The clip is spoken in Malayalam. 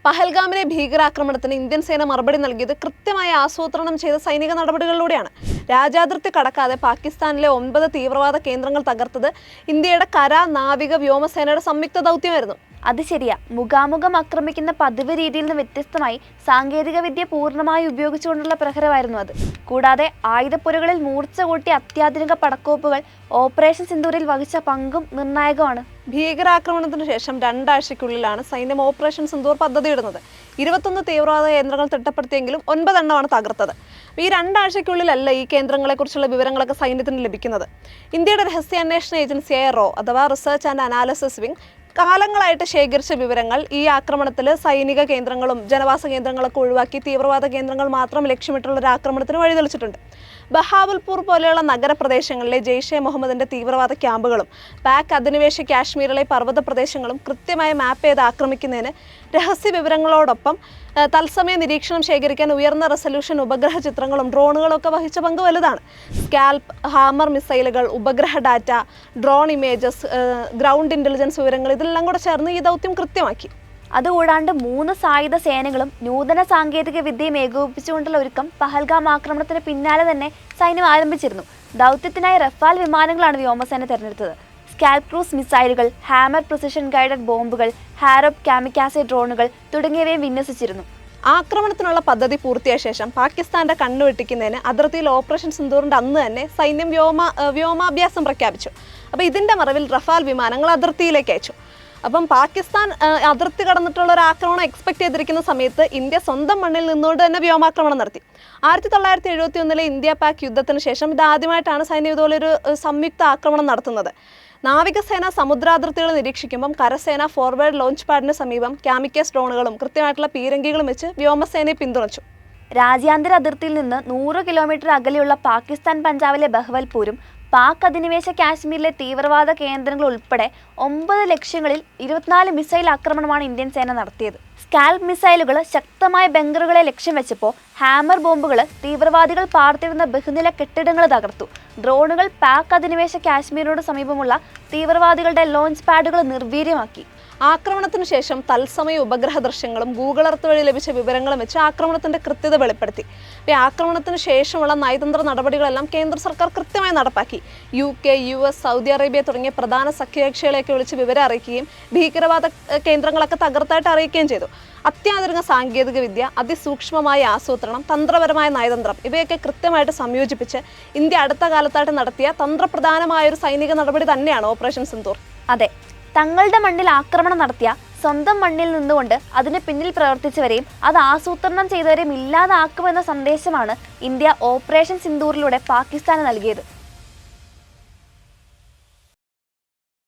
പഹൽഗാമിലെ ഭീകരാക്രമണത്തിന് ഇന്ത്യൻ സേന മറുപടി നൽകിയത് കൃത്യമായി ആസൂത്രണം ചെയ്ത സൈനിക നടപടികളിലൂടെയാണ്. രാജ്യാതിർത്തി കടക്കാതെ പാകിസ്ഥാനിലെ 9 തീവ്രവാദ കേന്ദ്രങ്ങൾ തകർത്തത് ഇന്ത്യയുടെ കര, നാവിക, വ്യോമസേനയുടെ സംയുക്ത ദൗത്യമായിരുന്നു. അത് ശരിയാ. മുഖാമുഖം ആക്രമിക്കുന്ന പതിവ് രീതിയിൽ നിന്ന് വ്യത്യസ്തമായി സാങ്കേതിക വിദ്യ പൂർണ്ണമായി ഉപയോഗിച്ചുകൊണ്ടുള്ള പ്രഹരമായിരുന്നു അത്. കൂടാതെ ആയുധപ്പുരകളിൽ മൂർച്ച കൂട്ടിയ അത്യാധുനിക പടക്കോപ്പുകൾ ഓപ്പറേഷൻ സിന്ദൂരിൽ വഹിച്ച പങ്കും നിർണായകമാണ്. ഭീകരാക്രമണത്തിന് ശേഷം 2 ആഴ്ചയ്ക്കുള്ളിലാണ് സൈന്യം ഓപ്പറേഷൻ സിന്ദൂർ പദ്ധതിയിടുന്നത്. 21 തീവ്രവാദ കേന്ദ്രങ്ങൾ തിട്ടപ്പെടുത്തിയെങ്കിലും 9 എണ്ണമാണ് തകർത്തത്. ഈ 2 ആഴ്ചയ്ക്കുള്ളിലല്ല ഈ കേന്ദ്രങ്ങളെക്കുറിച്ചുള്ള വിവരങ്ങളൊക്കെ സൈന്യത്തിന് ലഭിക്കുന്നത്. ഇന്ത്യയുടെ രഹസ്യാന്വേഷണ ഏജൻസിയായ റോ അഥവാ റിസർച്ച് ആൻഡ് അനാലിസിസ് വിങ് കാലങ്ങളായിട്ട് ശേഖരിച്ച വിവരങ്ങൾ ഈ ആക്രമണത്തിൽ സൈനിക കേന്ദ്രങ്ങളും ജനവാസ കേന്ദ്രങ്ങളൊക്കെ ഒഴിവാക്കി തീവ്രവാദ കേന്ദ്രങ്ങൾ മാത്രം ലക്ഷ്യമിട്ടുള്ള ഒരു ആക്രമണത്തിന് വഴിതെളിച്ചിട്ടുണ്ട്. ബഹാവൽപൂർ പോലെയുള്ള നഗരപ്രദേശങ്ങളിലെ ജെയ്ഷെ മുഹമ്മദിന്റെ തീവ്രവാദ ക്യാമ്പുകളും പാക് അധിനിവേശ കാശ്മീരിലെ പർവ്വത പ്രദേശങ്ങളും കൃത്യമായി മാപ്പ് ചെയ്ത് ആക്രമിക്കുന്നതിന് രഹസ്യ വിവരങ്ങളോടൊപ്പം തത്സമയ നിരീക്ഷണം ശേഖരിക്കാൻ ഉയർന്ന റെസല്യൂഷൻ ഉപഗ്രഹ ചിത്രങ്ങളും ഡ്രോണുകളൊക്കെ വഹിച്ച പങ്ക് വലുതാണ്. സ്കാൽപ്പ്, ഹാമർ മിസൈലുകൾ, ഉപഗ്രഹ data, drone images, ground intelligence വിവരങ്ങൾ ഇതെല്ലാം കൂടെ ചേർന്ന് ഈ ദൗത്യം കൃത്യമാക്കി. അതുകൂടാണ്ട് 3 സായുധ സേനകളും നൂതന സാങ്കേതിക വിദ്യയും ഏകോപിപ്പിച്ചുകൊണ്ടുള്ള ഒരുക്കം പഹൽഗാം ആക്രമണത്തിന് പിന്നാലെ തന്നെ സൈന്യം ആരംഭിച്ചിരുന്നു. ദൗത്യത്തിനായി റഫാൽ വിമാനങ്ങളാണ് വ്യോമസേന തിരഞ്ഞെടുത്തത്. സ്കാൽപ് ക്രൂസ് മിസൈലുകൾ, ഹാമർ പ്രിസിഷൻ ഗൈഡഡ് ബോംബുകൾ, ഹാരോപ്പ് കാമിക്കാസെ ഡ്രോണുകൾ തുടങ്ങിയവയും വിന്യസിച്ചിരുന്നു. ആക്രമണത്തിനുള്ള പദ്ധതി പൂർത്തിയായ ശേഷം പാകിസ്ഥാന്റെ കണ്ണുവെട്ടിക്കുന്നതിന് അതിർത്തിയിൽ ഓപ്പറേഷൻ സിന്ദൂറിന്റെ അന്ന് തന്നെ സൈന്യം വ്യോമാഭ്യാസം പ്രഖ്യാപിച്ചു. അപ്പോൾ ഇതിന്റെ മറവിൽ റഫാൽ വിമാനങ്ങൾ അതിർത്തിയിലേക്ക് അയച്ചു. അപ്പം പാകിസ്ഥാൻ അതിർത്തി കടന്നിട്ടുള്ള ഒരു ആക്രമണം എക്സ്പെക്ട് ചെയ്തിരിക്കുന്ന സമയത്ത് ഇന്ത്യ സ്വന്തം മണ്ണിൽ നിന്നുകൊണ്ട് തന്നെ വ്യോമാക്രമണം നടത്തി. 1971 ഇന്ത്യ പാക് യുദ്ധത്തിന് ശേഷം ഇതാദ്യമായിട്ടാണ് സൈന്യം ഇതുപോലൊരു സംയുക്ത ആക്രമണം നടത്തുന്നത്. നാവികസേന സമുദ്രാതിർത്തികൾ നിരീക്ഷിക്കുമ്പം കരസേന ഫോർവേഡ് ലോഞ്ച് പാഡിന് സമീപം കാമിക്കേസ് ഡ്രോണുകളും കൃത്യമായിട്ടുള്ള പീരങ്കികളും വെച്ച് വ്യോമസേനയെ പിന്തുണച്ചു. രാജ്യാന്തര അതിർത്തിയിൽ നിന്ന് 100 കിലോമീറ്റർ അകലെയുള്ള പാകിസ്ഥാൻ പഞ്ചാബിലെ ബഹവൽപൂരും പാക് അധിനിവേശ കാശ്മീരിലെ തീവ്രവാദ കേന്ദ്രങ്ങൾ ഉൾപ്പെടെ 9 ലക്ഷ്യങ്ങളിൽ 24 മിസൈൽ ആക്രമണമാണ് ഇന്ത്യൻ സേന നടത്തിയത്. സ്കാൽപ് മിസൈലുകൾ ശക്തമായ ബങ്കറുകളെ ലക്ഷ്യം വെച്ചപ്പോൾ ഹാമർ ബോംബുകൾ തീവ്രവാദികൾ പാർത്തിരുന്ന ബഹുനില കെട്ടിടങ്ങൾ തകർത്തു. ഡ്രോണുകൾ പാക് അധിനിവേശ കാശ്മീരിനോട് സമീപമുള്ള തീവ്രവാദികളുടെ ലോഞ്ച് പാഡുകൾ നിർവീര്യമാക്കി. ആക്രമണത്തിന് ശേഷം തത്സമയ ഉപഗ്രഹ ദൃശ്യങ്ങളും ഗൂഗിൾ എർത്ത് വഴി ലഭിച്ച വിവരങ്ങളും വെച്ച് ആക്രമണത്തിന്റെ കൃത്യത വെളിപ്പെടുത്തി. ഈ ആക്രമണത്തിന് ശേഷമുള്ള നയതന്ത്ര നടപടികളെല്ലാം കേന്ദ്ര സർക്കാർ കൃത്യമായി നടപ്പാക്കി. UK, US, സൗദി അറേബ്യ തുടങ്ങിയ പ്രധാന സഖ്യകക്ഷികളെയൊക്കെ വിളിച്ച് വിവരം അറിയിക്കുകയും ഭീകരവാദ കേന്ദ്രങ്ങളൊക്കെ തകർത്തായിട്ട് അറിയിക്കുകയും ചെയ്തു. അത്യാധുനിക സാങ്കേതിക വിദ്യ, അതിസൂക്ഷ്മമായ ആസൂത്രണം, തന്ത്രപരമായ നയതന്ത്രം ഇവയൊക്കെ കൃത്യമായിട്ട് സംയോജിപ്പിച്ച് ഇന്ത്യ അടുത്ത കാലത്തായിട്ട് നടത്തിയ തന്ത്രപ്രധാനമായ ഒരു സൈനിക നടപടി തന്നെയാണ് ഓപ്പറേഷൻ സിന്ദൂർ. അതെ, തങ്ങളുടെ മണ്ണിൽ ആക്രമണം നടത്തിയ സ്വന്തം മണ്ണിൽ നിന്നുകൊണ്ട് അതിന് പിന്നിൽ പ്രവർത്തിച്ചവരെയും അത് ആസൂത്രണം ചെയ്തവരെയും ഇല്ലാതാക്കുമെന്ന സന്ദേശമാണ് ഇന്ത്യ ഓപ്പറേഷൻ സിന്ദൂറിലൂടെ പാകിസ്ഥാന് നൽകിയത്.